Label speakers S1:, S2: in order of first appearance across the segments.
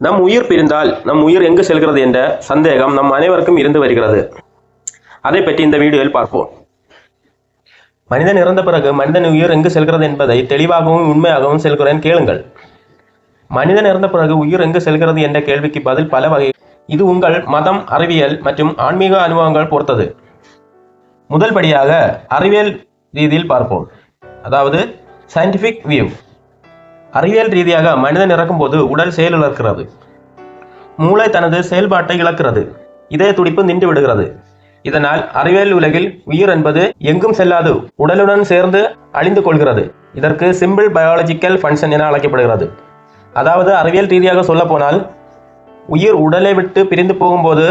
S1: நம் உயிர் பிரிந்தால் நம் உயிர் எங்கு செல்கிறது என்ற சந்தேகம் நம் அனைவருக்கும் இருந்து வருகிறது. அதை பற்றி இந்த வீடியோவில் பார்ப்போம். மனிதன் இறந்த பிறகு மனிதன் உயிர் எங்கு செல்கிறது என்பதை தெளிவாகவும் உண்மையாகவும் சொல்கிறேன், கேளுங்கள். மனிதன் இறந்த பிறகு உயிர் எங்கு செல்கிறது என்ற கேள்விக்கு பதில் பல வகை. இது உங்கள் மதம், அறிவியல் மற்றும் ஆன்மீக அனுபவங்கள் பொறுத்தது. முதல் படியாக அறிவியல் ரீதியில் பார்ப்போம், அதாவது சயின்டிஃபிக் வியூ. அறிவியல் ரீதியாக மனிதன் இறக்கும்போது உடல் செயலிழக்கிறது, மூளை தனது செயல்பாட்டை இழக்கிறது, இதய துடிப்பு நின்று விடுகிறது. இதனால் அறிவியல் உலகில் உயிர் என்பது எங்கும் செல்லாது உடலுடன் சேர்ந்து அழிந்து கொள்கிறது. இதற்கு சிம்பிள் பயாலஜிக்கல் ஃபங்க்ஷன் என அழைக்கப்படுகிறது. அதாவது அறிவியல் ரீதியாக சொல்ல போனால் உயிர் உடலை விட்டு பிரிந்து போகும்போது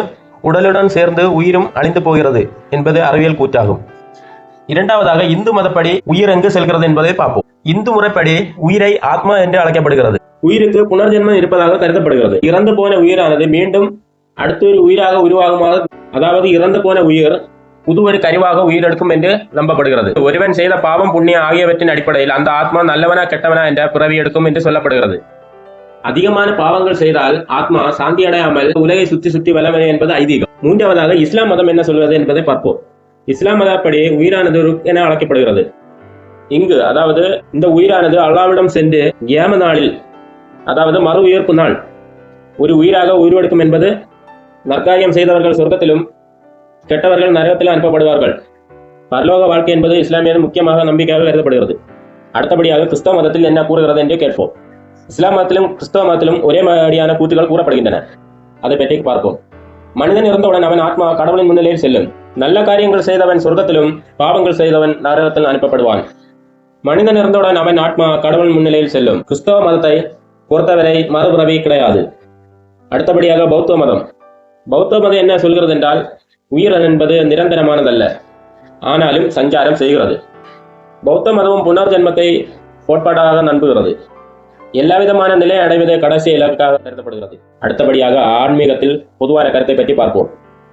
S1: உடலுடன் சேர்ந்து உயிரும் அழிந்து போகிறது என்பது அறிவியல் கூற்றாகும். இரண்டாவதாக இந்து மதப்படி உயிர் எங்கு செல்கிறது என்பதை பார்ப்போம். இந்து முறைப்படி உயிரை ஆத்மா என்று அழைக்கப்படுகிறது. உயிருக்கு புனர்ஜென்மம் இருப்பதாக கருதப்படுகிறது. இறந்து போன உயிரானது மீண்டும் அடுத்த ஒரு உயிராக உருவாகுமாக, அதாவது இறந்து போன உயிர் புதுவொரு கருவாக உயிரெடுக்கும் என்று நம்பப்படுகிறது. ஒருவன் செய்த பாவம் புண்ணியம் ஆகியவற்றின் அடிப்படையில் அந்த ஆத்மா நல்லவனா கெட்டவனா என்ற பிறவி எடுக்கும் என்று சொல்லப்படுகிறது. அதிகமான பாவங்கள் செய்தால் ஆத்மா சாந்தி அடையாமல் உலகை சுற்றி சுற்றி வளமே என்பது ஐதீகம். மூன்றாவதாக இஸ்லாம் மதம் என்ன சொல்வது என்பதை பார்ப்போம். இஸ்லாம் மதப்படி உயிரானது ருக் என அழைக்கப்படுகிறது. இங்கு அதாவது இந்த உயிரானது அல்லாஹ்விடம் சென்று கியாம நாளில், அதாவது மறு உயிர்ப்பு நாள், ஒரு உயிராக உருவெடுக்கும் என்பது. நற்காரியம் செய்தவர்கள் சொர்க்கத்திலும் கெட்டவர்கள் நரகத்திலும் அனுப்பப்படுவார்கள். பரலோக வாழ்க்கை என்பது இஸ்லாமிய முக்கியமாக நம்பிக்கையாக கருதப்படுகிறது. அடுத்தபடியாக கிறிஸ்தவ மதத்தில் என்ன கூறுகிறது என்று கேட்போம். இஸ்லாம் மதத்திலும் கிறிஸ்தவ மதத்திலும் ஒரே மாதிரியான கூற்றுகள் கூறப்படுகின்றன. அதை பற்றி பார்ப்போம். மனிதன் இறந்தவுடன் அவன் ஆத்மா கடவுளின் முன்னிலையில் செல்லும். நல்ல காரியங்கள் செய்தவன் சொர்க்கத்திலும் பாவங்கள் செய்தவன் நரகத்தில் அனுப்பப்படுவான். மனிதன் இறந்தவுடன் அவன் ஆத்மா கடவுள் முன்னிலையில் செல்லும். கிறிஸ்தவ மதத்தை பொறுத்தவரை மறுபிறவி கிடையாது. அடுத்தபடியாக பௌத்த மதம். பௌத்த மதம் என்ன சொல்கிறது என்றால் உயிர் என்பது நிரந்தரமானதல்ல, ஆனாலும் சஞ்சாரம் செய்கிறது. பௌத்த மதமும் புனர்ஜென்மத்தை கோட்பாடாக நம்புகிறது. எல்லா விதமான நிலை அடைவதே கடைசி இலக்காக கருதப்படுகிறது. அடுத்தபடியாக ஆன்மீகத்தில் பொதுவான கருத்தை பற்றி பார்ப்போம்.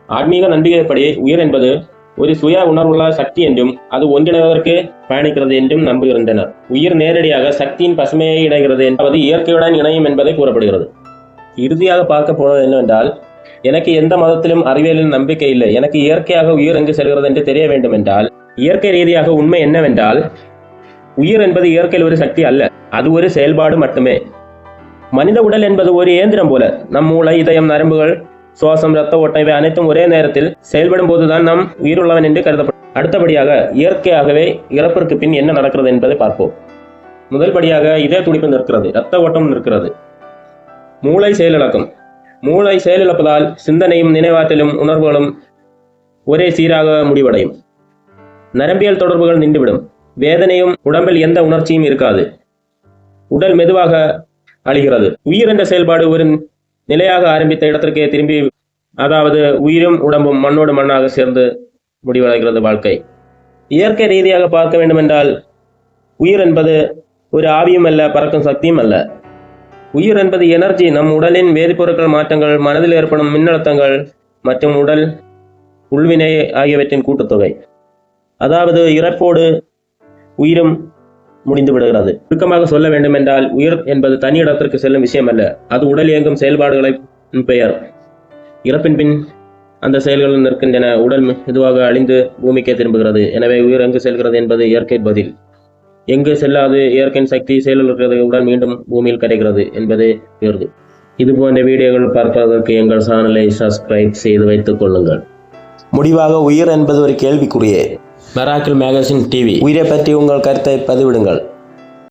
S1: ஆன்மீக நம்பிக்கைப்படி உயிர் என்பது ஒரு சுய உணர்வுள்ள சக்தி என்றும் அது ஒன்றிணைவதற்கு பயணிக்கிறது என்றும் நம்புகின்றனர். உயிர் நேரடியாக சக்தியின் பசுமையை இணைகிறது என்பது இயற்கையுடன் இணையும் என்பதை கூறப்படுகிறது. இறுதியாக பார்க்க போனது என்னவென்றால், எனக்கு எந்த மதத்திலும் அறிவியலில் நம்பிக்கை இல்லை. எனக்கு இயற்கையாக உயிர் எங்கு செல்கிறது என்று தெரிய வேண்டும் என்றால், இயற்கை ரீதியாக உண்மை என்னவென்றால் உயிர் என்பது இயற்கையில் ஒரு சக்தி அல்ல, அது ஒரு செயல்பாடு மட்டுமே. மனித உடல் என்பது ஒரு இயந்திரம் போல. நம் மூளை, இதயம், நரம்புகள், சுவாசம், இரத்த ஓட்டம் இவை அனைத்தும் ஒரே நேரத்தில் செயல்படும் போதுதான் நாம் உயிருள்ளவன் என்று கருதப்படும். அடுத்தபடியாக இயற்கையாகவே இறப்பிற்கு பின் என்ன நடக்கிறது என்பதை பார்ப்போம். முதல் படியாக இதய துடிப்பு நிற்கிறது, இரத்த ஓட்டம் நிற்கிறது, மூளை செயலிழக்கும். மூளை செயலிழப்பதால் சிந்தனையும் நினைவாற்றலும் உணர்வுகளும் ஒரே சீராக முடிவடையும். நரம்பியல் தொடர்புகள் நின்றுவிடும். வேதனையும் உடம்பில் எந்த உணர்ச்சியும் இருக்காது. உடல் மெதுவாக அழிகிறது. உயிர் என்ற செயல்பாடு ஒரு நிலையாக ஆரம்பித்த இடத்திற்கே திரும்பி, அதாவது உயிரும் உடம்பும் மண்ணோடு மண்ணாக சேர்ந்து முடிவடைகிறது வாழ்க்கை. இயற்கை ரீதியாக பார்க்க வேண்டுமென்றால் உயிர் என்பது ஒரு ஆவியும் அல்ல, பறக்கும் சக்தியும் அல்ல. உயிர் என்பது எனர்ஜி, நம் உடலின் வேதிப்பொருட்கள் மாற்றங்கள், மனதில் ஏற்படும் மின்னழுத்தங்கள் மற்றும் உடல் உள்வினை ஆகியவற்றின் கூட்டுத்தொகை. அதாவது இறப்போடு உயிரும் முடிந்து விடுகிறது. சுருக்கமாக சொல்ல வேண்டுமென்றால் உயிர் என்பது தனி இடத்திற்கு செல்லும் விஷயம் அல்ல, அது உடல் இயங்கும் செயல்பாடுகளை பெயர். இறப்பின் பின் அந்த செயல்கள் நிற்கின்றன. உடல் மெதுவாக அழிந்து பூமிக்கே திரும்புகிறது. எனவே உயிர் எங்கு செல்கிறது என்பது இயற்கை பதில். எங்கு செல்லாது இயற்கையின் சக்தி செயலிழக்கிறது, உடல் மீண்டும் பூமியில் கிடைக்கிறது என்பதே உயர்வு. இது போன்ற வீடியோக்கள் பார்ப்பதற்கு எங்கள் சேனலை சப்ஸ்கிரைப் செய்து வைத்துக் கொள்ளுங்கள். முடிவாக உயிர் என்பது ஒரு கேள்விக்குறியே. Miracle magazine TV. உயிரை பற்றி உங்கள் கருத்தை பதிவிடுங்கள்.